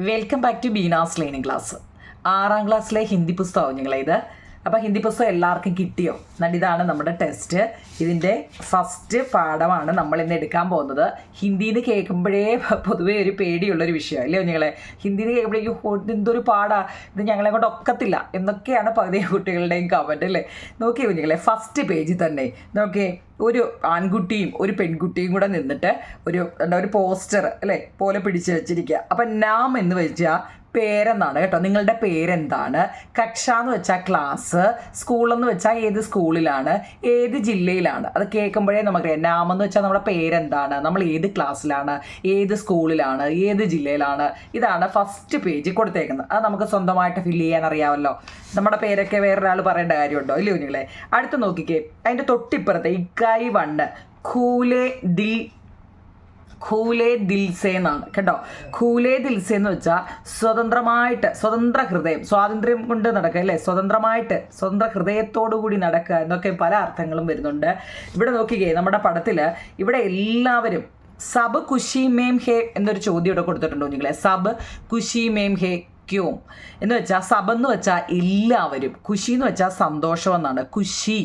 Welcome back to Beena's learning class. 6ാം ക്ലാസ്സിലെ ഹിന്ദി പുസ്തകമാണ് ഞങ്ങളിത്. അപ്പോൾ ഹിന്ദി പുസ്തകം എല്ലാവർക്കും കിട്ടിയോ? എന്നിട്ട് ഇതാണ് നമ്മുടെ ടെസ്റ്റ്. ഇതിൻ്റെ ഫസ്റ്റ് പാഠമാണ് നമ്മൾ ഇന്ന് എടുക്കാൻ പോകുന്നത്. ഹിന്ദിന്ന് കേൾക്കുമ്പോഴേ പൊതുവേ ഒരു പേടിയുള്ളൊരു വിഷയമാണ് അല്ലേ ഞങ്ങളെ? ഹിന്ദിന്ന് കേൾക്കുമ്പോഴേക്കും എന്തൊരു പാടാ, ഇത് ഞങ്ങളെ കൊണ്ട് ഒക്കത്തില്ല എന്നൊക്കെയാണ് പകുതി കുട്ടികളുടെയും കമൻറ്റ് അല്ലേ. നോക്കിയോ ഞങ്ങളെ, ഫസ്റ്റ് പേജിൽ തന്നെ നോക്കിയേ, ഒരു ആൺകുട്ടിയും ഒരു പെൺകുട്ടിയും കൂടെ നിന്നിട്ട് ഒരു പോസ്റ്റർ അല്ലേ പോലെ പിടിച്ച് വെച്ചിരിക്കുക. അപ്പം നാം എന്ന് വെച്ചാൽ പേരെന്നാണ് കേട്ടോ. നിങ്ങളുടെ പേരെന്താണ്? കക്ഷ എന്ന് വെച്ചാൽ ക്ലാസ്, സ്കൂളെന്ന് വെച്ചാൽ ഏത് സ്കൂളിലാണ്, ഏത് ജില്ലയിലാണ്. അത് കേൾക്കുമ്പോഴേ നമുക്കറിയാം. നാമെന്ന് വെച്ചാൽ നമ്മുടെ പേരെന്താണ്, നമ്മൾ ഏത് ക്ലാസ്സിലാണ്, ഏത് സ്കൂളിലാണ്, ഏത് ജില്ലയിലാണ്. ഇതാണ് ഫസ്റ്റ് പേജിൽ കൊടുത്തേക്കുന്നത്. അത് നമുക്ക് സ്വന്തമായിട്ട് ഫില്ല് ചെയ്യാൻ അറിയാമല്ലോ. നമ്മുടെ പേരൊക്കെ വേറൊരാൾ പറയേണ്ട കാര്യമുണ്ടോ ഇല്ലയോ നിങ്ങളെ? അടുത്ത് നോക്കിക്കേ, അതിൻ്റെ തൊട്ടിപ്പുറത്തെ ഇക്കായി വണ്ണ് ഖൂലേ ദിൽസേ എന്നാണ് കേട്ടോ. ഖൂലേ ദിൽസേ എന്ന് വെച്ചാൽ സ്വതന്ത്രമായിട്ട്, സ്വതന്ത്ര ഹൃദയം, സ്വാതന്ത്ര്യം കൊണ്ട് നടക്കുക അല്ലേ, സ്വതന്ത്രമായിട്ട് സ്വതന്ത്ര ഹൃദയത്തോടു കൂടി നടക്കുക എന്നൊക്കെ പല അർത്ഥങ്ങളും വരുന്നുണ്ട്. ഇവിടെ നോക്കിക്കേ, നമ്മുടെ പടത്തിൽ ഇവിടെ എല്ലാവരും സബ് ഖുഷി മേം ഹേ എന്നൊരു ചോദ്യം ഇവിടെ കൊടുത്തിട്ടുണ്ടോ നിങ്ങളെ? സബ് ഖുഷി മേം ഹേ ക്യോം എന്ന് വെച്ചാൽ സബ് എന്ന് വെച്ചാൽ എല്ലാവരും, ഖുഷി എന്ന് വെച്ചാൽ സന്തോഷം എന്നാണ്. ഖുഷി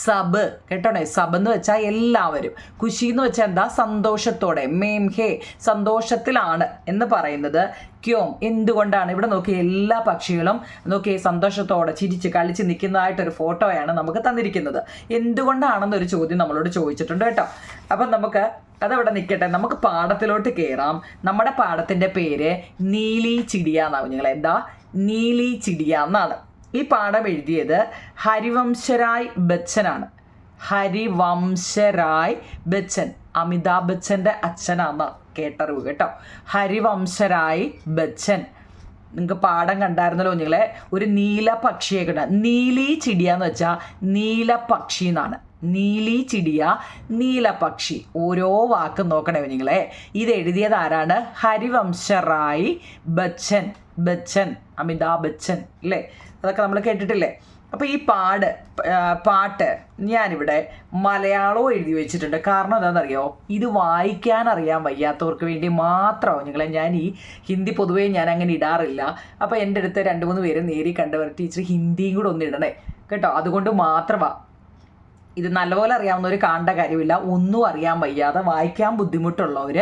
സബ് കേട്ടോണേ, സബ് എന്ന് വെച്ചാൽ എല്ലാവരും, ഖുഷി എന്ന് വെച്ചാൽ എന്താ, സന്തോഷത്തോടെ, മേം ഹേ സന്തോഷത്തിലാണ് എന്ന് പറയുന്നത്. ക്യോം എന്തുകൊണ്ടാണ്? ഇവിടെ നോക്കി എല്ലാ പക്ഷികളും നോക്കി സന്തോഷത്തോടെ ചിരിച്ച് കളിച്ച് നിൽക്കുന്നതായിട്ടൊരു ഫോട്ടോയാണ് നമുക്ക് തന്നിരിക്കുന്നത്. എന്തുകൊണ്ടാണെന്നൊരു ചോദ്യം നമ്മളോട് ചോദിച്ചിട്ടുണ്ട് കേട്ടോ. അപ്പം നമുക്ക് അതവിടെ നിൽക്കട്ടെ, നമുക്ക് പാഠത്തിലോട്ട് കയറാം. നമ്മുടെ പാഠത്തിൻ്റെ പേര് നീലി ചിടിയ എന്നാവും. നിങ്ങൾ എന്താ നീലി ചിടിയ എന്നാണ്. ഈ പാഠം എഴുതിയത് ഹരിവംശരായ് ബച്ചനാണ്. ഹരിവംശരായ് ബച്ചൻ അമിതാഭ് ബച്ചൻ്റെ അച്ഛനാന്ന് കേട്ടറിവ് കേട്ടോ. ഹരിവംശരായ് ബച്ചൻ. നിങ്ങൾക്ക് പാഠം കണ്ടായിരുന്നല്ലോ നിങ്ങളെ. ഒരു നീല പക്ഷിയെ കിട്ട, നീലി ചിടിയ എന്ന് വെച്ചാൽ നീല പക്ഷി എന്നാണ്. നീലി ചിടിയ, നീലപക്ഷി. ഓരോ വാക്കും നോക്കണേ നിങ്ങളെ. ഇത് എഴുതിയത് ആരാണ്? ഹരിവംശറായ് ബച്ചൻ. ബച്ചൻ അമിതാഭ് ബച്ചൻ അല്ലേ, അതൊക്കെ നമ്മൾ കേട്ടിട്ടില്ലേ. അപ്പോൾ ഈ പാട്ട് ഞാനിവിടെ മലയാളവും എഴുതി വെച്ചിട്ടുണ്ട്. കാരണം എന്താണെന്നറിയോ, ഇത് വായിക്കാൻ അറിയാൻ വയ്യാത്തവർക്ക് വേണ്ടി മാത്രമാണ് നിങ്ങളെ ഞാൻ ഈ ഹിന്ദി പൊതുവേ ഞാൻ അങ്ങനെ ഇടാറില്ല. അപ്പോൾ എൻ്റെ അടുത്ത് 2-3 പേര് നേരി കണ്ടവർ ടീച്ചർ ഹിന്ദിയും കൂടെ ഒന്ന് ഇടണേ കേട്ടോ. അതുകൊണ്ട് മാത്രമാണ്. ഇത് നല്ലപോലെ അറിയാവുന്നവർ കാണേണ്ട കാര്യമില്ല. ഒന്നും അറിയാൻ വയ്യാതെ വായിക്കാൻ ബുദ്ധിമുട്ടുള്ളവർ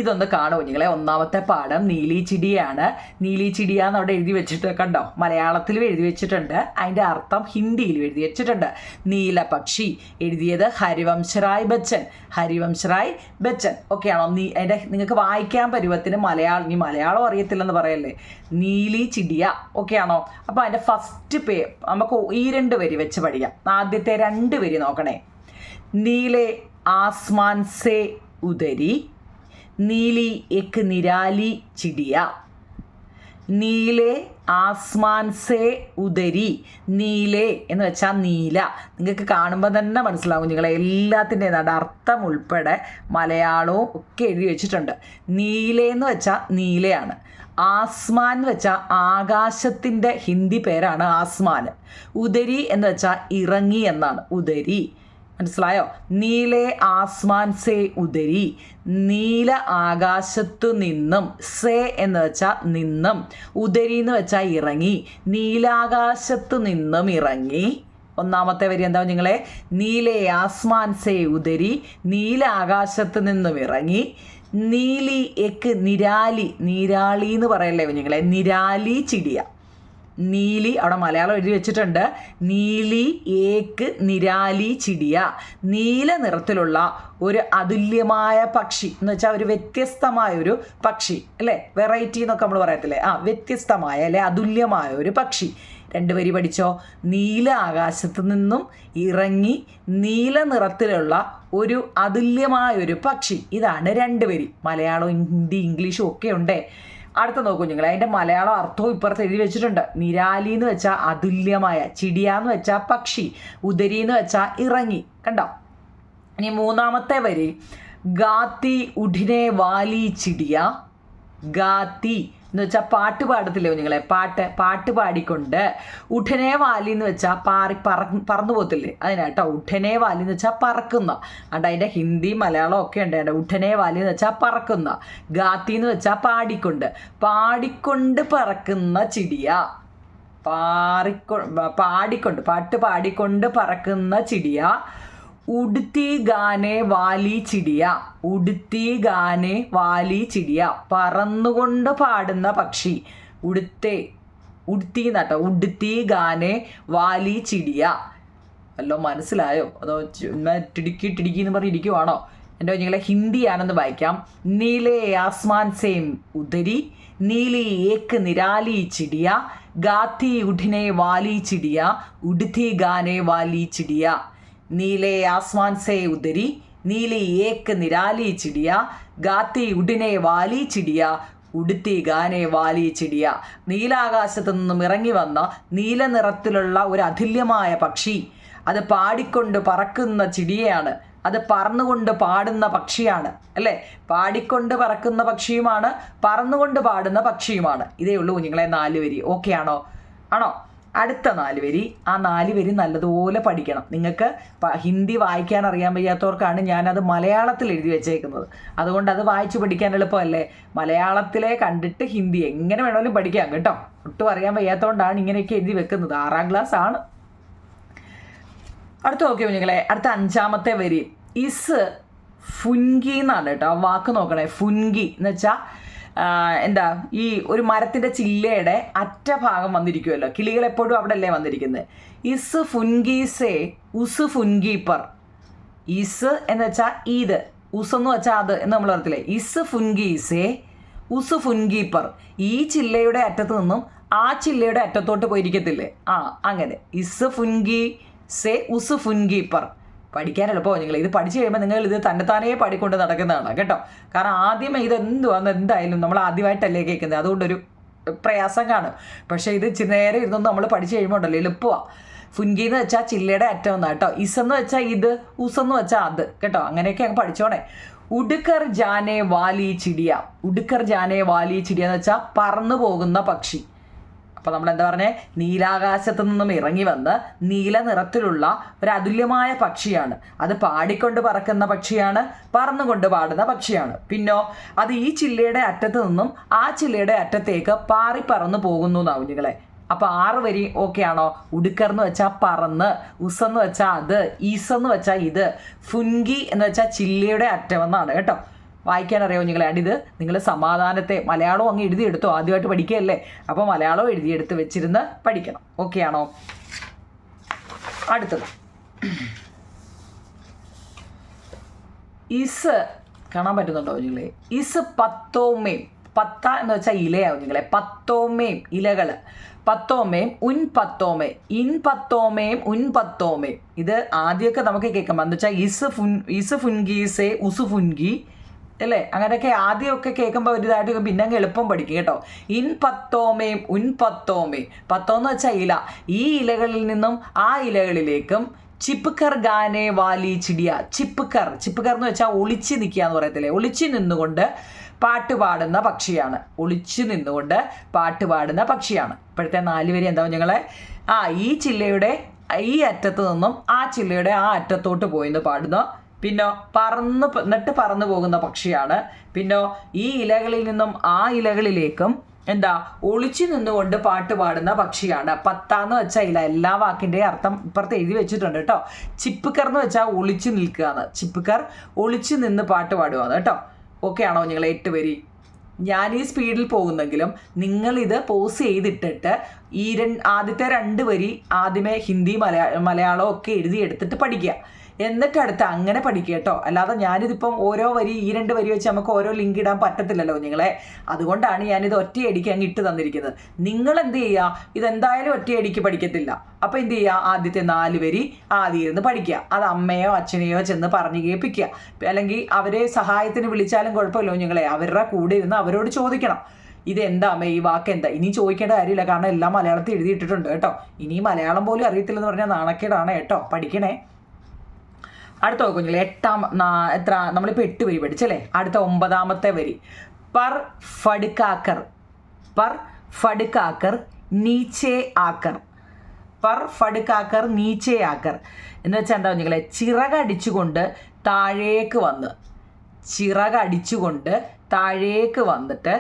ഇതൊന്ന് കാണുമോ നിങ്ങളെ. ഒന്നാമത്തെ പാഠം നീലി ചിടിയാണ്. നീലി ചിടിയ എന്ന് അവിടെ എഴുതി വെച്ചിട്ട് കണ്ടോ, മലയാളത്തിലും എഴുതി വെച്ചിട്ടുണ്ട്, അതിൻ്റെ അർത്ഥം ഹിന്ദിയിലും എഴുതി വെച്ചിട്ടുണ്ട്. നീലപക്ഷി എഴുതിയത് ഹരിവംശറായ് ബച്ചൻ. ഹരിവംശറായ് ബച്ചൻ ഓക്കെ ആണോ? അതിൻ്റെ നിങ്ങൾക്ക് വായിക്കാൻ പരുവത്തിന് മലയാളം അറിയത്തില്ലെന്ന് പറയല്ലേ. നീലി ചിടിയ ഓക്കെ ആണോ? അപ്പോൾ അതിൻ്റെ ഫസ്റ്റ് നമുക്ക് ഈ 2 വരി വെച്ച് പഠിക്കാം. ആദ്യത്തെ 2 വരി നോക്കണേ. നീലെ ആസ്മാൻ സേ ഉദരി, നീലി എക് നിരാലി ചിടിയ. നീലെ ആസ്മാൻ സേ ഉദരി. നീലെ എന്ന് വെച്ചാൽ നീല. നിങ്ങൾക്ക് കാണുമ്പോൾ തന്നെ മനസ്സിലാവും നിങ്ങളെ. എല്ലാത്തിൻ്റെയും അർത്ഥം ഉൾപ്പെടെ മലയാളവും ഒക്കെ എഴുതി വെച്ചിട്ടുണ്ട്. നീലെന്ന് വെച്ചാൽ നീലയാണ്. ആസ്മാൻ എന്ന് വെച്ചാൽ ആകാശത്തിൻ്റെ ഹിന്ദി പേരാണ് ആസ്മാൻ. ഉദരി എന്ന് വെച്ചാൽ ഇറങ്ങി എന്നാണ്. ഉദരി മനസ്സിലായോ? നീലെ ആസ്മാൻ സേ ഉദരി, നീല ആകാശത്തു നിന്നും. സേ എന്ന് വെച്ചാൽ നിന്നും, ഉദരി എന്ന് വെച്ചാൽ ഇറങ്ങി. നീലാകാശത്തു നിന്നും ഇറങ്ങി. ഒന്നാമത്തെ വരി എന്താ നിങ്ങളെ? നീലെ ആസ്മാൻ സേ ഉദരി, നീല ആകാശത്ത് നിന്നും ഇറങ്ങി. നീലി എക്ക് നിരാലി, നീരാളി എന്ന് പറയല്ലേ നിങ്ങളെ. നിരാലി ചിടിയ. നീലി അവിടെ മലയാളം എഴുതി വെച്ചിട്ടുണ്ട്. നീലി ഏക്ക് നിരാലി ചിടിയ. നീല നിറത്തിലുള്ള ഒരു അതുല്യമായ പക്ഷി എന്ന് വെച്ചാൽ ഒരു വ്യത്യസ്തമായ ഒരു പക്ഷി അല്ലേ. വെറൈറ്റി എന്നൊക്കെ നമ്മൾ പറയത്തില്ലേ, വ്യത്യസ്തമായ അല്ലെ അതുല്യമായ ഒരു പക്ഷി. 2 വരി പഠിച്ചോ. നീല ആകാശത്ത് നിന്നും ഇറങ്ങി നീല നിറത്തിലുള്ള ഒരു അതുല്യമായ ഒരു പക്ഷി. ഇതാണ് 2 വരി. മലയാളവും ഹിന്ദി ഇംഗ്ലീഷും ഒക്കെ ഉണ്ടേ. അടുത്ത നോക്കൂ നിങ്ങൾ, അതിൻ്റെ മലയാളം അർത്ഥവും ഇപ്പുറത്ത് എഴുതി വെച്ചിട്ടുണ്ട്. നിരാലി എന്ന് വെച്ചാൽ അതുല്യമായ, ചിടിയ എന്ന് വെച്ചാൽ പക്ഷി, ഉദരി എന്ന് വെച്ചാൽ ഇറങ്ങി. കണ്ടോ? ഇനി 3ാമത്തെ വരി, ഗാത്തി ഉഠിനെ വാലി ചിടിയ. ഗാത്തി എന്ന് വെച്ചാൽ പാട്ട് പാടത്തില്ലേ കുഞ്ഞുങ്ങളെ, പാട്ട് പാടിക്കൊണ്ട്. ഉഠനെ വാലി എന്ന് വെച്ചാൽ പറന്നു പോകത്തില്ലേ, അതിനാട്ടോ ഉഠനെ വാലി എന്ന് വെച്ചാൽ പറക്കുന്ന. അണ്ട് അതിൻ്റെ ഹിന്ദി മലയാളം ഒക്കെ ഉണ്ട്. ഉഠനെ വാലി എന്ന് വെച്ചാൽ പറക്കുന്ന. ഗാത്തി എന്ന് വെച്ചാൽ പാടിക്കൊണ്ട് പറക്കുന്ന ചിടിയ. പാട്ട് പാടിക്കൊണ്ട് പറക്കുന്ന ചിടിയ. ഉടുത്തി ഗാനെ വാലി ചിടിയ. ഉടുത്തി ഗാനെ വാലി ചിടിയ, പറന്നുകൊണ്ട് പാടുന്ന പക്ഷി. ഉടുത്തി എന്നാട്ടോ, ഉടുത്തി ഗാനെ വാലി ചിടിയ. വല്ലോ മനസ്സിലായോ? അതോ ടിടുക്കി എന്ന് പറഞ്ഞ് ഇരിക്കുവാണോ? എൻ്റെ കുഞ്ഞുങ്ങളെ ഹിന്ദിയാണെന്ന് വായിക്കാം. നീലേ ആസ്മാൻ സേം ഉദരി, നീലി ഏക്ക് നിരാലി ചിടിയ, ഗാത്തി ഉഠനെ Valley ചിടിയ, ഉടുത്തി ഗാനെ Valley ചിടിയ. നീലേ Aasman say ഉദരി, Neeli ഏക്ക് നിരാലി ചിടിയ, ഗാത്തി ഉടിനെ വാലി ചിടിയ, ഉടുത്തി ഗാനെ വാലി ചിടിയ. നീലാകാശത്തു നിന്നും ഇറങ്ങി വന്ന നീല നിറത്തിലുള്ള ഒരു അതുല്യമായ പക്ഷി. അത് പാടിക്കൊണ്ട് പറക്കുന്ന ചിടിയയാണ്. അത് പറന്നുകൊണ്ട് പാടുന്ന പക്ഷിയാണ് അല്ലേ. പാടിക്കൊണ്ട് പറക്കുന്ന പക്ഷിയുമാണ്, പറന്നുകൊണ്ട് പാടുന്ന പക്ഷിയുമാണ്. ഇതേ ഉള്ളൂ കുഞ്ഞുങ്ങളെ 4 വരി. ഓക്കെ ആണോ? അടുത്ത 4 വരി. ആ 4 വരി നല്ലതുപോലെ പഠിക്കണം. നിങ്ങൾക്ക് ഹിന്ദി വായിക്കാൻ അറിയാൻ വയ്യാത്തവർക്കാണ് ഞാനത് മലയാളത്തിൽ എഴുതി വെച്ചേക്കുന്നത്. അതുകൊണ്ട് അത് വായിച്ച് പഠിക്കാൻ എളുപ്പമല്ലേ. മലയാളത്തിലെ കണ്ടിട്ട് ഹിന്ദി എങ്ങനെ വേണമെങ്കിലും പഠിക്കാം കേട്ടോ. ഒട്ടും അറിയാൻ വയ്യാത്തതുകൊണ്ടാണ് ഇങ്ങനെയൊക്കെ എഴുതി വെക്കുന്നത്. 6ാം ക്ലാസ് ആണ്. അടുത്ത നോക്കിയോ കുഞ്ഞുങ്ങളെ, അടുത്ത 5ാമത്തെ വരി. ഇസ് ഫുൻഗി എന്നാണ് കേട്ടോ. ആ വാക്ക് നോക്കണേ. ഫുൻഗി എന്ന് വെച്ചാൽ എന്താ, ഈ ഒരു മരത്തിൻ്റെ ചില്ലയുടെ അറ്റഭാഗം വന്നിരിക്കുമല്ലോ. കിളികൾ എപ്പോഴും അവിടെ അല്ലേ വന്നിരിക്കുന്നത്. Is ഫുൻഗീസേ uz ഫുൻഗീപ്പർ. ഇസ് എന്ന് വെച്ചാൽ ഇത്, ഉസ് എന്ന് വെച്ചാൽ അത് എന്ന് നമ്മൾ പറയത്തില്ലേ. ഇസ് ഫുൻഗീസേ ഉസ് ഫുൻഗീപ്പർ. ഈ ചില്ലയുടെ അറ്റത്ത് നിന്നും ആ ചില്ലയുടെ അറ്റത്തോട്ട് പോയിരിക്കത്തില്ലേ, അങ്ങനെ. ഇസ് ഫുൻഗി സേ ഉസ് ഫുൻഗീപ്പർ. പഠിക്കാൻ എളുപ്പമോ നിങ്ങൾ? ഇത് പഠിച്ചു കഴിയുമ്പോൾ നിങ്ങൾ ഇത് തന്നെത്താനേ പാടിക്കൊണ്ട് നടക്കുന്നതാണ് കേട്ടോ. കാരണം ആദ്യമേ ഇതെന്തുവാന്ന് എന്തായാലും നമ്മൾ ആദ്യമായിട്ടല്ലേ കേൾക്കുന്നത്, അതുകൊണ്ടൊരു പ്രയാസം കാണും. പക്ഷേ ഇത് നേരെ ഇരുന്നൊന്നും നമ്മൾ പഠിച്ചു കഴിയുമ്പോൾ ഉണ്ടല്ലോ എളുപ്പമാണ്. ഫുൻഗി എന്ന് വെച്ചാൽ ചില്ലയുടെ അറ്റം എന്നാ കേട്ടോ. ഇസെന്ന് വെച്ചാൽ ഇത്, ഉസെന്ന് വെച്ചാൽ അത് കേട്ടോ. അങ്ങനെയൊക്കെ അങ്ങ് പഠിച്ചോണേ. ഉടുക്കർ ജാനെ വാലി ചിടിയ. ഉടുക്കർ ജാനെ വാലി ചിടിയ എന്ന് വെച്ചാൽ പറന്നു പോകുന്ന പക്ഷി. അപ്പോൾ നമ്മൾ എന്താ പറഞ്ഞേ, നീലാകാശത്തു നിന്നും ഇറങ്ങി വന്ന് നീല നിറത്തിലുള്ള ഒരു അതുല്യമായ പക്ഷിയാണ്. അത് പാടിക്കൊണ്ട് പറക്കുന്ന പക്ഷിയാണ്, പറന്നുകൊണ്ട് പാടുന്ന പക്ഷിയാണ്. പിന്നോ അത് ഈ ചില്ലയുടെ അറ്റത്ത് നിന്നും ആ ചില്ലയുടെ അറ്റത്തേക്ക് പാറി പറന്നു പോകുന്നു എന്നാവും കുഞ്ഞുങ്ങളെ. അപ്പോൾ 6 വരി ഓക്കെ ആണോ? ഉടുക്കർ എന്ന് വെച്ചാൽ പറന്ന്, ഉസെന്ന് വെച്ചാൽ അത്, ഈസെന്ന് വെച്ചാൽ ഇത്, ഫുൻഗി എന്ന് വെച്ചാൽ ചില്ലയുടെ അറ്റമെന്നാണ് കേട്ടോ. വായിക്കാൻ അറിയാമോ നിങ്ങളെ? ഇത് നിങ്ങൾ സമാധാനത്തെ മലയാളം അങ്ങ് എഴുതിയെടുത്തോ. ആദ്യമായിട്ട് പഠിക്കുകയല്ലേ, അപ്പോൾ മലയാളം എഴുതിയെടുത്ത് വെച്ചിരുന്ന് പഠിക്കണം. ഓക്കെ ആണോ? അടുത്തത് ഇസ് കാണാൻ പറ്റുന്നുണ്ടോ നിങ്ങളെ? ഇസ് പത്തോമേം. പത്ത എന്ന് വെച്ചാൽ ഇലയാവും നിങ്ങളെ. പത്തോമേം ഇലകൾ. പത്തോമേം ഉൻ പത്തോമേ, ഇൻ പത്തോമേം ഉൻ പത്തോമേം. ഇത് ആദ്യമൊക്കെ നമുക്ക് കേൾക്കാം. എന്ന് വെച്ചാൽ ഇസ് ഫുൻഗീസേ ഉസ് ഫുൻഗി അല്ലേ. അങ്ങനെയൊക്കെ ആദ്യമൊക്കെ കേൾക്കുമ്പോൾ ഒരുതായിട്ട് പിന്നെ അങ്ങ് എളുപ്പം പഠിക്കും കേട്ടോ. ഇൻ പത്തോമേം ഉൻ പത്തോമേ. പത്തോന്ന് വെച്ചാൽ ഇല. ഈ ഇലകളിൽ നിന്നും ആ ഇലകളിലേക്കും. ചിപ്പ്കർ ഗാനെ വാലി ചിടിയ. ചിപ്പ്കർ എന്ന് വെച്ചാൽ ഒളിച്ച് നിൽക്കുക എന്ന് പറയത്തില്ലേ. ഒളിച്ച് നിന്നുകൊണ്ട് പാട്ട് പാടുന്ന പക്ഷിയാണ്. ഒളിച്ചു നിന്നുകൊണ്ട് പാട്ട് പാടുന്ന പക്ഷിയാണ്. ഇപ്പോഴത്തെ 4 വരി എന്താവും ഞങ്ങളെ? ഈ ചില്ലയുടെ ഈ അറ്റത്ത് നിന്നും ആ ചില്ലയുടെ ആ അറ്റത്തോട്ട് പോയിന്ന് പാടുന്ന. പിന്നോ പറന്നു പോകുന്ന പക്ഷിയാണ്. പിന്നോ ഈ ഇലകളിൽ നിന്നും ആ ഇലകളിലേക്കും ഒളിച്ചു നിന്നുകൊണ്ട് പാട്ട് പാടുന്ന പക്ഷിയാണ്. പത്താന്ന് വെച്ചാൽ ഇല. എല്ലാ വാക്കിൻ്റെ അർത്ഥം ഇപ്പുറത്ത് എഴുതി വെച്ചിട്ടുണ്ട് കേട്ടോ. ചിപ്പ്കർ എന്ന് വെച്ചാൽ ഒളിച്ചു നിൽക്കുകയാണ്. ചിപ്പ്കർ ഒളിച്ചു നിന്ന് പാട്ട് പാടുകയാണ് കേട്ടോ. ഓക്കെ ആണോ നിങ്ങൾ? 8 വരി. ഞാൻ ഈ സ്പീഡിൽ പോകുന്നെങ്കിലും നിങ്ങളിത് പോസ് ചെയ്തിട്ടിട്ട് ഈ ആദ്യത്തെ 2 വരി ആദ്യമേ ഹിന്ദി മലയാളം ഒക്കെ എഴുതിയെടുത്തിട്ട് പഠിക്കുക. എന്നിട്ട് അടുത്ത് അങ്ങനെ പഠിക്കുക കേട്ടോ. അല്ലാതെ ഞാനിതിപ്പം ഓരോ വരി ഈ 2 വരി വെച്ച് നമുക്ക് ഓരോ ലിങ്ക് ഇടാൻ പറ്റത്തില്ലല്ലോ നിങ്ങളെ. അതുകൊണ്ടാണ് ഞാനിത് ഒറ്റയടിക്ക് അങ്ങ് ഇട്ട് തന്നിരിക്കുന്നത്. നിങ്ങൾ എന്ത് ചെയ്യുക? ഇതെന്തായാലും ഒറ്റയടിക്ക് പഠിക്കത്തില്ല. അപ്പോൾ എന്ത് ചെയ്യുക? ആദ്യത്തെ 4 വരി ആദ്യം ഇരുന്ന് പഠിക്കുക. അത് അമ്മയോ അച്ഛനെയോ ചെന്ന് പറഞ്ഞ് കേൾപ്പിക്കുക. അല്ലെങ്കിൽ അവരെ സഹായത്തിന് വിളിച്ചാലും കുഴപ്പമില്ലോ നിങ്ങളെ. അവരുടെ കൂടെ ഇരുന്ന് അവരോട് ചോദിക്കണം. ഇതെന്താ അമ്മ, ഈ വാക്ക് എന്താ? ഇനി ചോദിക്കേണ്ട കാര്യമില്ല, കാരണം എല്ലാം മലയാളത്തിൽ എഴുതിയിട്ടിട്ടുണ്ട് കേട്ടോ. ഇനി മലയാളം പോലും അറിയത്തില്ലെന്ന് പറഞ്ഞാൽ നാണക്കേടാണ് കേട്ടോ. പഠിക്കണേ. അടുത്ത കുഞ്ഞില്ലേ നമ്മളിപ്പോൾ 8 വരി പഠിച്ചല്ലേ. അടുത്ത 9ാമത്തെ വരി. പർ ഫടുക്കാക്കർ. पर फड़काकर नीचे आकर. पर फड़काकर नीचे आकर എന്ന് വെച്ചാൽ എന്താ കുഞ്ഞുങ്ങളെ, ചിറകടിച്ചുകൊണ്ട് താഴേക്ക് വന്ന്, ചിറകടിച്ചുകൊണ്ട് താഴേക്ക് വന്നിട്ട്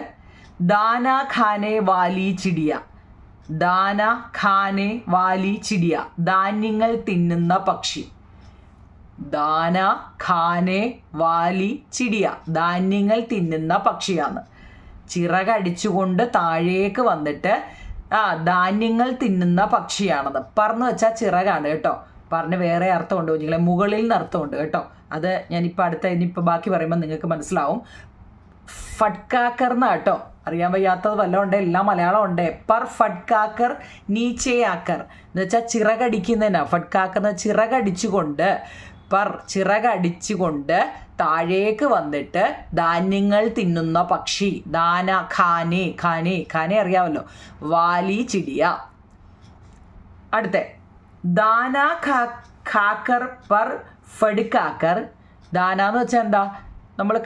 ദാന ഖാനെ വാലി ചിടിയ, ദാന ഖാനെ വാലി ചിടിയ, ധാന്യങ്ങൾ തിന്നുന്ന പക്ഷി. ദാന ഖാനെ വാലി ചിടിയ, ധാന്യങ്ങൾ തിന്നുന്ന പക്ഷിയാണ്. ചിറകടിച്ചുകൊണ്ട് താഴേക്ക് വന്നിട്ട് ധാന്യങ്ങൾ തിന്നുന്ന പക്ഷിയാണത്. പറന്ന് വെച്ചാൽ ചിറകാണ് കേട്ടോ. പറഞ്ഞ് വേറെ അർത്ഥമുണ്ട് കുഞ്ഞുങ്ങളെ, മുകളിൽ നിന്ന് അർത്ഥമുണ്ട് കേട്ടോ. അത് ഞാനിപ്പോൾ ഇനിയിപ്പോൾ ബാക്കി പറയുമ്പോൾ നിങ്ങൾക്ക് മനസ്സിലാവും. ഫട്കാക്കർ എന്നാ കേട്ടോ. അറിയാൻ വയ്യാത്തത് വല്ലതും ഉണ്ട്, എല്ലാം മലയാളം ഉണ്ട്. പർ ഫട്കാക്കർ നീച്ചേ ആക്കർ എന്ന് വെച്ചാൽ ചിറകടിക്കുന്നതിനാ. ഫട്കാക്കർ എന്ന് ചിറകടിച്ചുകൊണ്ട്, പർ ചിറകടിച്ചുകൊണ്ട് താഴേക്ക് വന്നിട്ട് ധാന്യങ്ങൾ തിന്നുന്ന പക്ഷി. ദാന ഖാനെ, ഖാനെ ഖാനെ അറിയാമല്ലോ, വാലി ചിടിയ. അടുത്ത ദാന ഖാക്കർ പർ ഫടുക്കാക്കർ. ദാന എന്ന് വെച്ചാൽ എന്താ, നമ്മൾ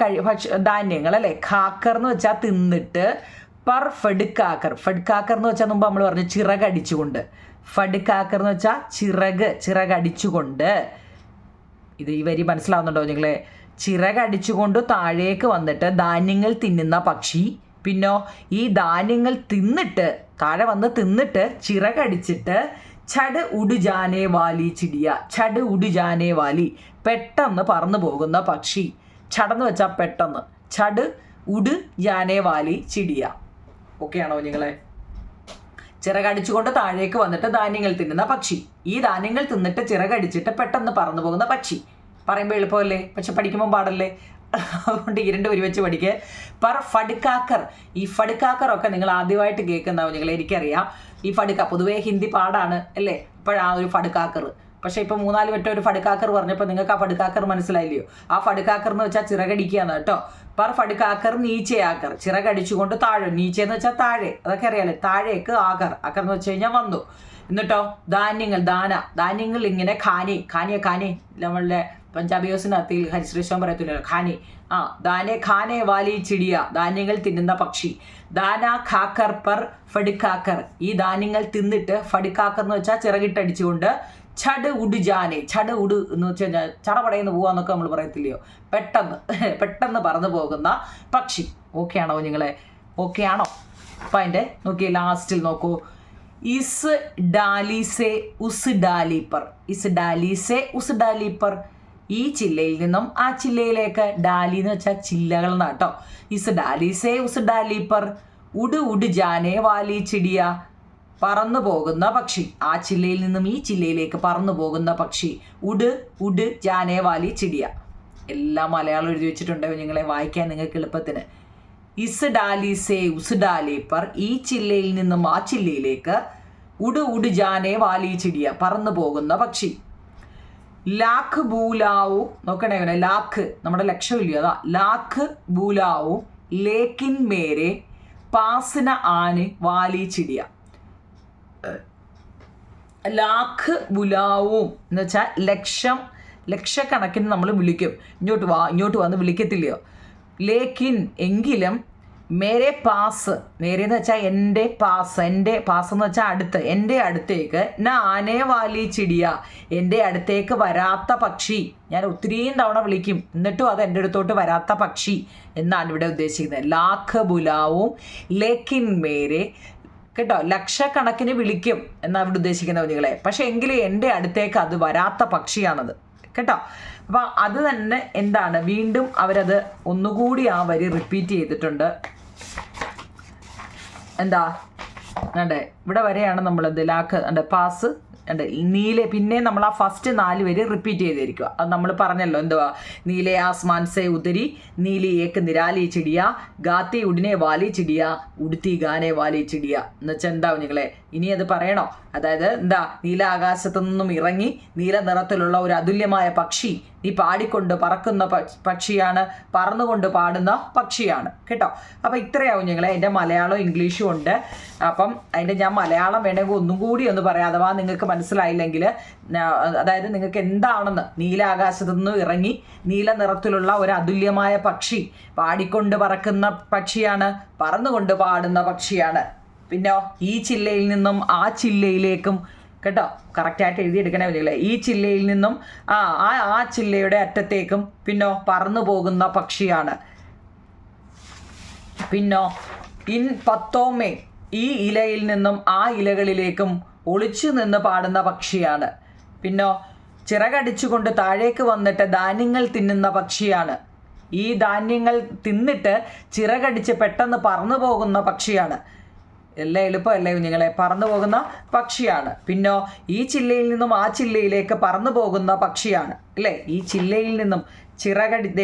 ധാന്യങ്ങൾ അല്ലേ. ഖാക്കർ എന്ന് വെച്ചാൽ തിന്നിട്ട്, പർ ഫടുക്കാക്കർ, ഫടുക്കാക്കർ എന്ന് വെച്ചാൽ മുമ്പ് നമ്മൾ പറഞ്ഞു ചിറകടിച്ചുകൊണ്ട്. ഫടുക്കാക്കർ എന്ന് വെച്ചാൽ ചിറകടിച്ചുകൊണ്ട്. ഇത് ഈ വരി മനസ്സിലാവുന്നുണ്ടോ നിങ്ങളെ? ചിറകടിച്ചുകൊണ്ട് താഴേക്ക് വന്നിട്ട് ധാന്യങ്ങൾ തിന്നുന്ന പക്ഷി. പിന്നോ ഈ ധാന്യങ്ങൾ തിന്നിട്ട്, താഴെ വന്ന് തിന്നിട്ട് ചിറകടിച്ചിട്ട് ചട് ഉടുജാനെ വാലി ചിടിയ. ചട് ഉടുജാനെ വാലി, പെട്ടെന്ന് പറന്നു പോകുന്ന പക്ഷി. ചടന്ന് വെച്ചാൽ പെട്ടെന്ന്. ചട് ഉട് ജാനെ വാലി ചിടിയ. ഓക്കെ ആണോ നിങ്ങളെ? ചിറകടിച്ചുകൊണ്ട് താഴേക്ക് വന്നിട്ട് ധാന്യങ്ങൾ തിന്നുന്ന പക്ഷി. ഈ ധാന്യങ്ങൾ തിന്നിട്ട് ചിറകടിച്ചിട്ട് പെട്ടെന്ന് പറന്നു പോകുന്ന പക്ഷി. പറയുമ്പോൾ എളുപ്പമല്ലേ, പക്ഷെ പഠിക്കുമ്പോൾ പാടല്ലേ. അതുകൊണ്ട് ഈ രണ്ട് വെച്ച് പഠിക്കുക. പർ ഫടുക്കാക്കർ. ഈ ഫടുക്കാക്കറൊക്കെ നിങ്ങൾ ആദ്യമായിട്ട് കേൾക്കുന്നതാവും നിങ്ങൾ. എനിക്കറിയാം ഈ പൊതുവേ ഹിന്ദി പാടാണ് അല്ലേ. ഇപ്പോഴാ ഒരു ഫടുക്കാക്കർ. പക്ഷെ ഇപ്പം 3-4 വട്ടം ഒരു ഫടുക്കാക്കർ പറഞ്ഞപ്പോൾ നിങ്ങൾക്ക് ആ ഫടുക്കാക്കർ മനസ്സിലായില്ലയോ? ആ ഫടുക്കാക്കർ എന്ന് വെച്ചാൽ ചിറകടിക്കുകയാണ് കേട്ടോ. പർ ഫടുക്കാക്കർ നീച്ചയാക്കർ, ചിറകടിച്ചുകൊണ്ട് താഴെ. നീച്ചെന്ന് വെച്ചാൽ താഴെ, അതൊക്കെ അറിയാലേ. താഴേക്ക് ആകർ, ആക്കർ എന്ന് വെച്ച് കഴിഞ്ഞാൽ വന്നു. എന്നിട്ടോ ധാന്യങ്ങൾ, ധാന്യങ്ങൾ ഇങ്ങനെ ഖാനെ, ഖാനെ നമ്മളുടെ പഞ്ചാബി ഹൗസിനകത്ത് ഹരിശ്രീശ്വരം പറയത്തില്ലല്ലോ ഖാനെ. ദാനെ ഖാനെ വാലി ചിടിയ, ധാന്യങ്ങൾ തിന്നുന്ന പക്ഷി. ദാന ഖാക്കർ പർ ഫടുക്കാക്കർ, ഈ ധാന്യങ്ങൾ തിന്നിട്ട്, ഫടുക്കാക്കർ എന്ന് വെച്ചാൽ ചിറകിട്ടടിച്ചുകൊണ്ട് ചട് ഉഡ് ജാനെ, ചട് ഉഡ് എന്ന് വെച്ച് കഴിഞ്ഞാൽ ചടപടയെന്ന് പോവാന്നൊക്കെ നമ്മൾ പറയത്തില്ലയോ, പെട്ടെന്ന് പറന്നു പോകുന്ന പക്ഷി. ഓക്കെ ആണോ നിങ്ങളെ? ഓക്കെ ആണോ? അപ്പം അതിൻ്റെ നോക്കിയേ, ലാസ്റ്റിൽ നോക്കൂ. ഇസ് ഡാലി സെ ഉസ് ഡാലി പർ, ഇസ് ഡാലി സെ ഉസ് ഡാലി പർ, ഈ ചില്ലയിൽ നിന്നും ആ ചില്ലയിലേക്ക്. ഡാലി എന്ന് വെച്ചാൽ ചില്ലകൾ എന്നാട്ടോ. ഇസ് ഡാലി സെ ഉസ് ഡാലി പർ ഉഡ് ഉഡ് ജാനെ വാലി ചിടിയ, പറന്നു പോകുന്ന പക്ഷി. ആ ചില്ലയിൽ നിന്നും ഈ ചില്ലയിലേക്ക് പറന്നു പോകുന്ന പക്ഷി. ഉഡ് ഉഡ് ജാനെ വാലി ചിടിയ. എല്ലാം മലയാളം എഴുതി വെച്ചിട്ടുണ്ട് നിങ്ങളെ, വായിക്കാൻ നിങ്ങൾക്ക് എളുപ്പത്തിന്. ഇസ് ഡാലി സേ ഉസ് ഡാലി പർ, ഈ ചില്ലയിൽ നിന്നും ആ ചില്ലയിലേക്ക്. ഉഡ് ഉഡ് ജാനെ വാലി ചിടിയ, പറന്നു പോകുന്ന പക്ഷി. ലാഖ് ബൂലാവു, നോക്കണേ ഇങ്ങനെ, ലാഖ് നമ്മുടെ ലക്ഷമില്ലയോ, അതാ. ലാഖ് ബൂലാവു ലേക്കിൻ മേരെ പാസിന ആന് വാലി ചിടിയ. ലാഖ് ബുലാവും എന്ന് വെച്ചാൽ ലക്ഷക്കണക്കിന് നമ്മൾ വിളിക്കും. ഇങ്ങോട്ട് വന്ന് വിളിക്കത്തില്ലയോ. ലേക്കിൻ എങ്കിലും, മേരെ പാസ്, മേരെ എന്ന് വെച്ചാൽ എൻ്റെ പാസ് എന്ന് വെച്ചാൽ അടുത്ത്, എൻ്റെ അടുത്തേക്ക്. ആനെ വാലി ചിടിയ, എൻ്റെ അടുത്തേക്ക് വരാത്ത പക്ഷി. ഞാൻ ഒത്തിരിയും തവണ വിളിക്കും, എന്നിട്ടും അത് എൻ്റെ അടുത്തോട്ട് വരാത്ത പക്ഷി എന്നാണ് ഇവിടെ ഉദ്ദേശിക്കുന്നത്. ലാഖ് ബുലാവും ലേക്കിൻ മേരെ, കേട്ടോ, ലക്ഷക്കണക്കിന് വിളിക്കും എന്നാണ് ഇവിടെ ഉദ്ദേശിക്കുന്നത് കുഞ്ഞുങ്ങളെ. പക്ഷെ എങ്കിലും എൻ്റെ അടുത്തേക്ക് അത് വരാത്ത പക്ഷിയാണത് കേട്ടോ. അപ്പം അത് തന്നെ എന്താണ്, വീണ്ടും അവരത് ഒന്നുകൂടി ആ വരി റിപ്പീറ്റ് ചെയ്തിട്ടുണ്ട്. എന്താ അതെ, ഇവിടെ വരെയാണ് നമ്മളത് ലാക്ക് പാസ് ഉണ്ട് നീലെ. പിന്നെ നമ്മൾ ആ ഫസ്റ്റ് 4 വരി റിപ്പീറ്റ് ചെയ്തിരിക്കുക. അത് നമ്മൾ പറഞ്ഞല്ലോ എന്തുവാ, നീലെ ആസ്മാൻ സേ ഉതരി, നീലി ഏക്ക് നിരാലി ചിടിയ, ഗാത്തി ഉടിനെ വാലി ചിടിയ, ഉടുത്തി ഗാനെ വാലി ചിടിയ എന്ന് വെച്ചാൽ എന്താ നിങ്ങളെ, ഇനി അത് പറയണോ? അതായത് എന്താ, നീല ആകാശത്തു നിന്നും ഇറങ്ങി നീല നിറത്തിലുള്ള ഒരു അതുല്യമായ പക്ഷി നീ പാടിക്കൊണ്ട് പറക്കുന്ന പക്ഷിയാണ്, പറന്നുകൊണ്ട് പാടുന്ന പക്ഷിയാണ് കേട്ടോ. അപ്പം ഇത്രയാവും ഞങ്ങളെ. എൻ്റെ മലയാളവും ഇംഗ്ലീഷും ഉണ്ട്. അപ്പം അതിൻ്റെ ഞാൻ മലയാളം വേണമെങ്കിൽ ഒന്നും കൂടി ഒന്ന് പറയാം, അഥവാ നിങ്ങൾക്ക് മനസ്സിലായില്ലെങ്കിൽ. അതായത് നിങ്ങൾക്ക് എന്താണെന്ന്, നീലാകാശത്തു നിന്നും ഇറങ്ങി നീല നിറത്തിലുള്ള ഒരു അതുല്യമായ പക്ഷി, പാടിക്കൊണ്ട് പറക്കുന്ന പക്ഷിയാണ്, പറന്നുകൊണ്ട് പാടുന്ന പക്ഷിയാണ്. പിന്നെ ഈ ചില്ലയിൽ നിന്നും ആ ചില്ലയിലേക്കും കേട്ടോ, കറക്റ്റായിട്ട് എഴുതിയെടുക്കണേ പറ്റില്ലേ. ഈ ചില്ലയിൽ നിന്നും ആ ചില്ലയുടെ അറ്റത്തേക്കും പിന്നോ പറന്നു പോകുന്ന പക്ഷിയാണ്. പിന്നോ ഇൻ പത്തോമേ, ഈ ഇലയിൽ നിന്നും ആ ഇലകളിലേക്കും ഒളിച്ചു നിന്ന് പാടുന്ന പക്ഷിയാണ്. പിന്നോ ചിറകടിച്ചുകൊണ്ട് താഴേക്ക് വന്നിട്ട് ധാന്യങ്ങൾ തിന്നുന്ന പക്ഷിയാണ്. ഈ ധാന്യങ്ങൾ തിന്നിട്ട് ചിറകടിച്ച് പെട്ടെന്ന് പറന്നു പോകുന്ന പക്ഷിയാണ്. എല്ലാം എളുപ്പമല്ലേ കുഞ്ഞുങ്ങളെ, പറന്നു പോകുന്ന പക്ഷിയാണ്. പിന്നോ ഈ ചില്ലയിൽ നിന്നും ആ ചില്ലയിലേക്ക് പറന്നു പോകുന്ന പക്ഷിയാണ് അല്ലേ. ഈ ചില്ലയിൽ നിന്നും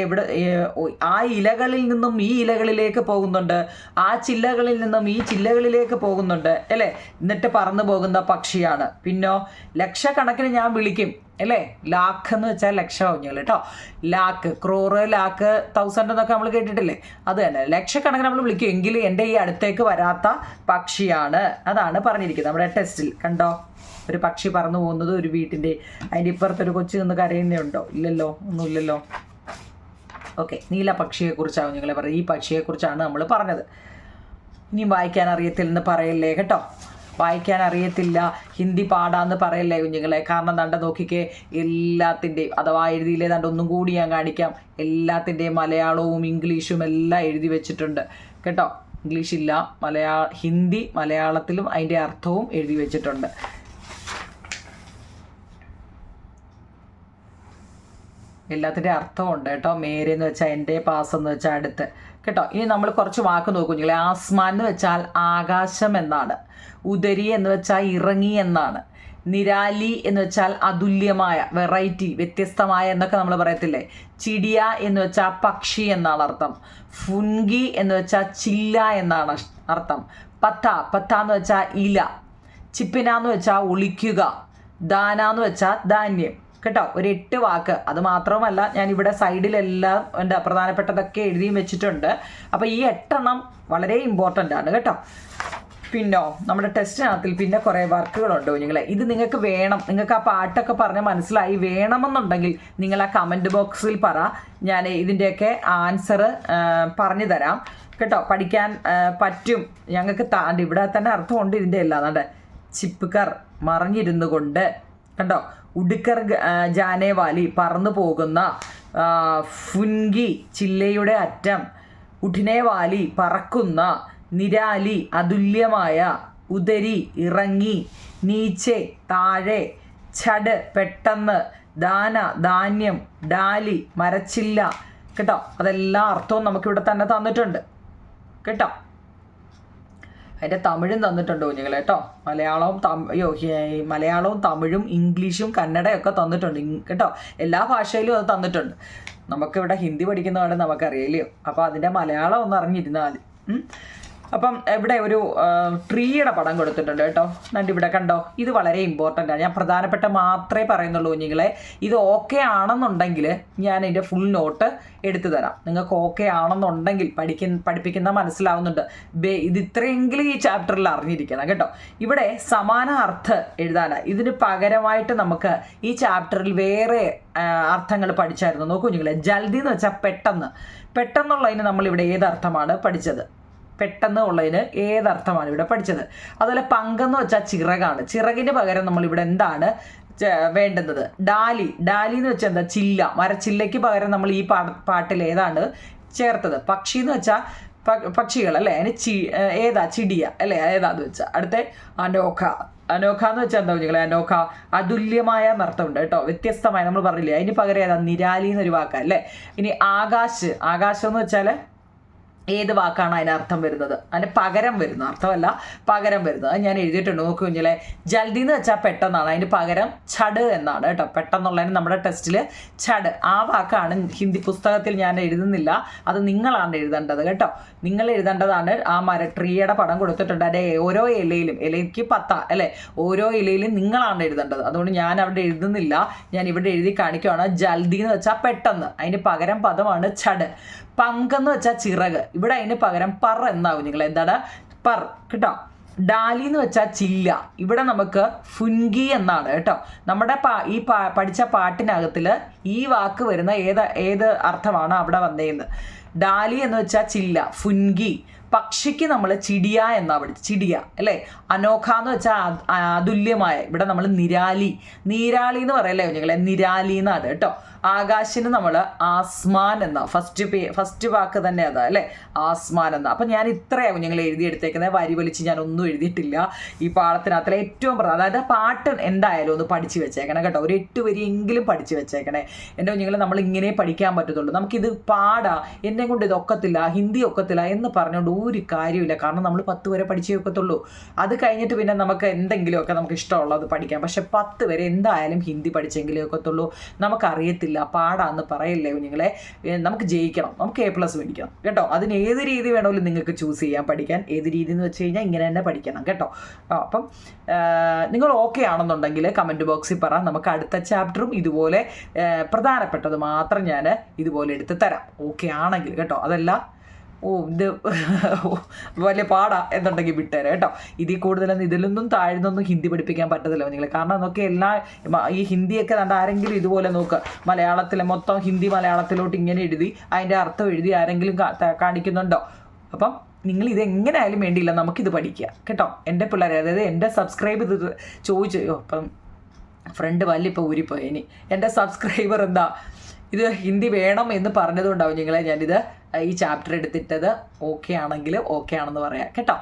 എവിടെ, ആ ഇലകളിൽ നിന്നും ഈ ഇലകളിലേക്ക് പോകുന്നുണ്ട്, ആ ചില്ലകളിൽ നിന്നും ഈ ചില്ലകളിലേക്ക് പോകുന്നുണ്ട് അല്ലേ. എന്നിട്ട് പറന്നു പോകുന്ന പക്ഷിയാണ്. പിന്നോ ലക്ഷക്കണക്കിന് ഞാൻ വിളിക്കും അല്ലേ. ലാക്ക് എന്ന് വെച്ചാൽ ലക്ഷമാവും ഞങ്ങൾ കേട്ടോ. ലാക്ക്, ക്രോറ്, ലാക്ക്, 1000 എന്നൊക്കെ നമ്മൾ കേട്ടിട്ടില്ലേ, അത് തന്നെ. ലക്ഷക്കണക്കിന് നമ്മൾ വിളിക്കും, എങ്കിലും എൻ്റെ ഈ അടുത്തേക്ക് വരാത്ത പക്ഷിയാണ്. അതാണ് പറഞ്ഞിരിക്കുന്നത് നമ്മുടെ ടെസ്റ്റിൽ. കണ്ടോ, ഒരു പക്ഷി പറന്നു പോകുന്നത് ഒരു വീട്ടിൻ്റെ അതിൻ്റെ ഇപ്പുറത്തൊരു കൊച്ചു നിന്ന് കരയുന്നുണ്ടോ? ഇല്ലല്ലോ, ഒന്നുമില്ലല്ലോ. ഓക്കെ, നീല പക്ഷിയെക്കുറിച്ചാവും ഞങ്ങൾ പറഞ്ഞത്. ഈ പക്ഷിയെക്കുറിച്ചാണ് നമ്മൾ പറഞ്ഞത്. ഇനി വായിക്കാൻ അറിയത്തില്ലെന്ന് പറയല്ലേ കേട്ടോ. വായിക്കാൻ അറിയത്തില്ല, ഹിന്ദി പാടാന്ന് പറയല്ലേ കുഞ്ഞുങ്ങളെ. കാരണം ദണ്ട നോക്കിക്കേ, എല്ലാത്തിൻ്റെയും, അഥവാ എഴുതിയില്ലേ, ദണ്ട ഒന്നും കൂടി ഞാൻ കാണിക്കാം. എല്ലാത്തിൻ്റെയും മലയാളവും ഇംഗ്ലീഷും എല്ലാം എഴുതി വെച്ചിട്ടുണ്ട് കേട്ടോ. ഇംഗ്ലീഷില്ല, ഹിന്ദി, മലയാളത്തിലും അതിൻ്റെ അർത്ഥവും എഴുതി വെച്ചിട്ടുണ്ട്. എല്ലാത്തിൻ്റെ അർത്ഥമുണ്ട് കേട്ടോ. മേരെ എന്ന് വെച്ചാൽ എൻ്റെ, പാസ് എന്ന് വെച്ചാൽ അടുത്ത് കേട്ടോ. ഇനി നമ്മൾ കുറച്ച് വാക്ക് നോക്കും കുഞ്ഞുങ്ങളെ. ആസ്മാൻ എന്ന് വെച്ചാൽ ആകാശം എന്നാണ്. ഉദരി എന്ന് വെച്ചാൽ ഇറങ്ങി എന്നാണ്. നിരാലി എന്ന് വെച്ചാൽ അതുല്യമായ, വെറൈറ്റി, വ്യത്യസ്തമായ എന്നൊക്കെ നമ്മൾ പറയത്തില്ലേ. ചിടിയ എന്ന് വെച്ചാൽ പക്ഷി എന്നാണ് അർത്ഥം. ഫുൻഗി എന്ന് വെച്ചാൽ ചില്ല എന്നാണ് അർത്ഥം. പത്ത എന്ന് വെച്ചാൽ ഇല. ചിപ്പിന എന്ന് വെച്ചാൽ ഒളിക്കുക. ദാന എന്ന് വെച്ചാൽ ധാന്യം കേട്ടോ. ഒരു 8 വാക്ക്. അത് മാത്രമല്ല, ഞാനിവിടെ സൈഡിലെല്ലാം എൻ്റെ പ്രധാനപ്പെട്ടതൊക്കെ എഴുതിയും വെച്ചിട്ടുണ്ട്. അപ്പോൾ ഈ 8 എണ്ണം വളരെ ഇമ്പോർട്ടൻ്റ് ആണ് കേട്ടോ. പിന്നോ നമ്മുടെ ടെസ്റ്റിനകത്തിൽ പിന്നെ കുറേ വർക്കുകളുണ്ട് കുഞ്ഞുങ്ങളെ. ഇത് നിങ്ങൾക്ക് വേണം, നിങ്ങൾക്ക് ആ പാട്ടൊക്കെ പറഞ്ഞ് മനസ്സിലായി വേണമെന്നുണ്ടെങ്കിൽ നിങ്ങൾ ആ കമൻറ്റ് ബോക്സിൽ പറ. ഞാൻ ഇതിൻ്റെയൊക്കെ ആൻസർ പറഞ്ഞു തരാം കേട്ടോ. പഠിക്കാൻ പറ്റും ഞങ്ങൾക്ക്. ഇവിടെ തന്നെ അർത്ഥമുണ്ട് ഇതിൻ്റെ എല്ലാം. അതെ, ചിപ്പ്കർ, മറിഞ്ഞിരുന്നു കൊണ്ട് കണ്ടോ. ഉടുക്കർ ജാനേവാലി, പറന്നു പോകുന്ന. ഫുൻഗി, ചില്ലയുടെ അറ്റം. ഉഠിനേവാലി, പറക്കുന്ന. നിരാലി, അതുല്യമായ. ഉദരി, ഇറങ്ങി. നീച്ചെ, താഴെ. ഛട്, പെട്ടെന്ന്. ദാന, ധാന്യം. ഡാലി, മരച്ചില്ല കേട്ടോ. അതെല്ലാം അർത്ഥവും നമുക്കിവിടെ തന്നെ തന്നിട്ടുണ്ട് കേട്ടോ. അതിൻ്റെ തമിഴും തന്നിട്ടുണ്ട് കുഞ്ഞുങ്ങൾ കേട്ടോ. മലയാളവും തമിഴും ഇംഗ്ലീഷും കന്നഡയൊക്കെ തന്നിട്ടുണ്ട് കേട്ടോ. എല്ലാ ഭാഷയിലും അത് തന്നിട്ടുണ്ട്. നമുക്കിവിടെ ഹിന്ദി പഠിക്കുന്നതാണ് നമുക്കറിയില്ലയോ. അപ്പോൾ അതിൻ്റെ മലയാളം ഒന്ന് അറിഞ്ഞിരുന്നാൽ മതി. അപ്പം ഇവിടെ ഒരു ട്രീയുടെ പടം കൊടുത്തിട്ടുണ്ട് കേട്ടോ. എന്നിട്ട് ഇവിടെ കണ്ടോ, ഇത് വളരെ ഇമ്പോർട്ടൻ്റ് ആണ്. ഞാൻ പ്രധാനപ്പെട്ട മാത്രമേ പറയുന്നുള്ളൂ കുഞ്ഞുങ്ങളെ. ഇത് ഓക്കെ ആണെന്നുണ്ടെങ്കിൽ ഞാൻ ഇതിൻ്റെ ഫുൾ നോട്ട് എടുത്തു തരാം. നിങ്ങൾക്ക് ഓക്കെ ആണെന്നുണ്ടെങ്കിൽ പഠിപ്പിക്കുന്ന മനസ്സിലാവുന്നുണ്ട്. ഇത് ഇത്രയെങ്കിലും ഈ ചാപ്റ്ററിൽ അറിഞ്ഞിരിക്കണം കേട്ടോ. ഇവിടെ സമാന അർത്ഥം എഴുതാനാണ്. ഇതിന് പകരമായിട്ട് നമുക്ക് ഈ ചാപ്റ്ററിൽ വേറെ അർത്ഥങ്ങൾ പഠിച്ചായിരുന്നു. നോക്കൂ കുഞ്ഞുങ്ങളെ. ജൽദി എന്ന് വെച്ചാൽ പെട്ടെന്ന്. പെട്ടെന്നുള്ളതിന് നമ്മളിവിടെ ഏതർത്ഥമാണ് പഠിച്ചത്? പെട്ടെന്ന് ഉള്ളതിന് ഏതർത്ഥമാണ് ഇവിടെ പഠിച്ചത്? അതുപോലെ പങ്കെന്ന് വെച്ചാൽ ചിറകാണ്. ചിറകിന് പകരം നമ്മളിവിടെ എന്താണ് വേണ്ടുന്നത്? ഡാലി. ഡാലി എന്ന് വെച്ചാൽ എന്താ? ചില്ല. മരച്ചില്ലയ്ക്ക് പകരം നമ്മൾ ഈ പാട്ടിൽ ഏതാണ് ചേർത്തത്? പക്ഷി എന്ന് വെച്ചാൽ പക്ഷികൾ അല്ലേ. അതിന് ഏതാ? ചിടിയ അല്ലേ. ഏതാന്ന് വെച്ചാൽ അടുത്ത അനോഖ. അനോഖ എന്ന് വെച്ചാൽ എന്താ കുഞ്ഞുങ്ങളെ? അനോഖ അതുല്യമായ എന്നർത്ഥമുണ്ട് കേട്ടോ. വ്യത്യസ്തമായ നമ്മൾ പറഞ്ഞില്ലേ. അതിന് പകരം ഏതാ? നിരാലി എന്നൊരു വാക്കാ അല്ലേ. ഇനി ആകാശ്. ആകാശം എന്ന് വെച്ചാൽ ഏത് വാക്കാണ് അതിനർത്ഥം വരുന്നത്, അതിന് പകരം വരുന്ന അർത്ഥമല്ല, പകരം വരുന്നത്. അത് ഞാൻ എഴുതിയിട്ടുണ്ട്, നോക്കൂ കുഞ്ഞിലെ. ജൽദി എന്ന് വെച്ചാൽ പെട്ടെന്നാണ്, അതിന് പകരം ചട് എന്നാണ് കേട്ടോ. പെട്ടെന്നുള്ളതിന് നമ്മുടെ ടെസ്റ്റിൽ ചട് ആ വാക്കാണ് ഹിന്ദി പുസ്തകത്തിൽ ഞാൻ എഴുതുന്നില്ല, അത് നിങ്ങളാണ് എഴുതേണ്ടത് കേട്ടോ. നിങ്ങൾ എഴുതേണ്ടതാണ്. ആ ട്രീയുടെ പടം കൊടുത്തിട്ടുണ്ട്, അതിൻ്റെ ഓരോ ഇലയിലും, ഇലയ്ക്ക് 10 അല്ലേ, ഓരോ ഇലയിലും നിങ്ങളാണ് എഴുതേണ്ടത്. അതുകൊണ്ട് ഞാൻ അവിടെ എഴുതുന്നില്ല, ഞാൻ ഇവിടെ എഴുതി കാണിക്കുകയാണ്. ജൽദി എന്ന് വെച്ചാൽ പെട്ടെന്ന്, അതിന് പകരം പദമാണ് ചട്. പങ്കെന്ന് വെച്ചാൽ ചിറക്, ഇവിടെ അതിന് പകരം പറ എന്നാവും നിങ്ങൾ. എന്താണ് പറ കേട്ടോ. ഡാലി എന്ന് വെച്ചാൽ ചില്ല, ഇവിടെ നമുക്ക് ഫുൻഗി എന്നാണ് കേട്ടോ. നമ്മുടെ പഠിച്ച പാട്ടിനകത്തിൽ ഈ വാക്ക് വരുന്ന ഏത് അർത്ഥമാണ് അവിടെ വന്നേന്ന്. ഡാലി എന്ന് വെച്ചാൽ ചില്ല, ഫുൻഗി. പക്ഷിക്ക് നമ്മൾ ചിടിയ എന്നാ പഠിച്ചത്, ചിടിയ അല്ലേ. അനോഖ എന്ന് വെച്ചാൽ അതുല്യമായ, ഇവിടെ നമ്മൾ നിരാലി, നീരാളി എന്ന് പറയല്ലേ കുഞ്ഞുങ്ങളെ, നിരാലി എന്നാണ് കേട്ടോ. ആകാശിന് നമ്മൾ ആസ്മാൻ എന്നാ, ഫസ്റ്റ് വാക്ക് തന്നെ അതാ അല്ലേ, ആസ്മാൻ എന്നാ. അപ്പം ഞാൻ ഇത്രയാണ് കുഞ്ഞുങ്ങൾ എഴുതിയെടുത്തേക്കുന്നത്, വരി വലിച്ച് ഞാൻ ഒന്നും എഴുതിയിട്ടില്ല. ഈ പാഠത്തിനകത്തിലെ ഏറ്റവും പ്രധാനം, അതായത് പാട്ട് എന്തായാലും ഒന്ന് പഠിച്ച് വെച്ചേക്കണം കേട്ടോ. ഒരു 8 വരിയെങ്കിലും പഠിച്ച് വെച്ചേക്കണേ എൻ്റെ കുഞ്ഞുങ്ങൾ. നമ്മൾ ഇങ്ങനെ പഠിക്കാൻ പറ്റത്തുള്ളൂ. നമുക്കിത് പാടാ, എന്നെ കൊണ്ട് ഇത് ഒക്കത്തില്ല, ഹിന്ദി ഒക്കത്തില്ല എന്ന് പറഞ്ഞുകൊണ്ട് ഒരു കാര്യമില്ല. കാരണം നമ്മൾ 10 വരെ പഠിച്ചേ ഒക്കത്തുള്ളൂ. അത് കഴിഞ്ഞിട്ട് പിന്നെ നമുക്ക് എന്തെങ്കിലുമൊക്കെ നമുക്ക് ഇഷ്ടമുള്ളത് പഠിക്കാം. പക്ഷെ 10 വരെ എന്തായാലും ഹിന്ദി പഠിച്ചെങ്കിലേ ഒക്കത്തുള്ളൂ. നമുക്കറിയത്തില്ല, പാടാന്ന് പറയില്ലേ കുഞ്ഞുങ്ങളെ. നമുക്ക് ജയിക്കണം, നമുക്ക് A+ മേടിക്കണം കേട്ടോ. അതിന് ഏത് രീതി വേണമെങ്കിലും നിങ്ങൾക്ക് ചൂസ് ചെയ്യാൻ പഠിക്കാൻ. ഏത് രീതി എന്ന് വെച്ച് കഴിഞ്ഞാൽ ഇങ്ങനെ തന്നെ പഠിക്കണം കേട്ടോ. അപ്പം നിങ്ങൾ ഓക്കെ ആണെന്നുണ്ടെങ്കിൽ കമൻറ്റ് ബോക്സിൽ പറ. നമുക്ക് അടുത്ത ചാപ്റ്ററും ഇതുപോലെ പ്രധാനപ്പെട്ടത് മാത്രം ഞാൻ ഇതുപോലെ എടുത്ത് തരാം, ഓക്കെ ആണെങ്കിൽ കേട്ടോ. അതല്ല ഇത് വലിയ പാടാ എന്നുണ്ടെങ്കിൽ വിട്ടുതരാം കേട്ടോ. ഇതിൽ കൂടുതലൊന്നും ഇതിലൊന്നും താഴ്ന്നൊന്നും ഹിന്ദി പഠിപ്പിക്കാൻ പറ്റത്തില്ല നിങ്ങൾ. കാരണം അതൊക്കെ ഈ ഹിന്ദിയൊക്കെ കണ്ട ആരെങ്കിലും ഇതുപോലെ നോക്കുക, മലയാളത്തിലെ മൊത്തം ഹിന്ദി മലയാളത്തിലോട്ട് ഇങ്ങനെ എഴുതി അതിൻ്റെ അർത്ഥം എഴുതി ആരെങ്കിലും കാണിക്കുന്നുണ്ടോ? അപ്പം നിങ്ങൾ ഇതെങ്ങനെയായാലും വേണ്ടിയില്ല, നമുക്കിത് പഠിക്കുക കേട്ടോ. എൻ്റെ പിള്ളേരെ, അതായത് എൻ്റെ സബ്സ്ക്രൈബ് ചെയ്ത് ചോദിച്ചു, അപ്പം ഫ്രണ്ട് വല്ലിപ്പോൾ ഊരിപ്പോയി. ഇനി എൻ്റെ സബ്സ്ക്രൈബർ എന്താ ഇത് ഹിന്ദി വേണം എന്ന് പറഞ്ഞതുകൊണ്ടാവും നിങ്ങളെ ഞാനിത് ഈ ചാപ്റ്റർ എടുത്തിട്ടത്. ഓക്കെ ആണെങ്കിൽ ഓക്കെ ആണെന്ന് പറയാം കേട്ടോ.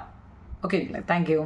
Okay thank you.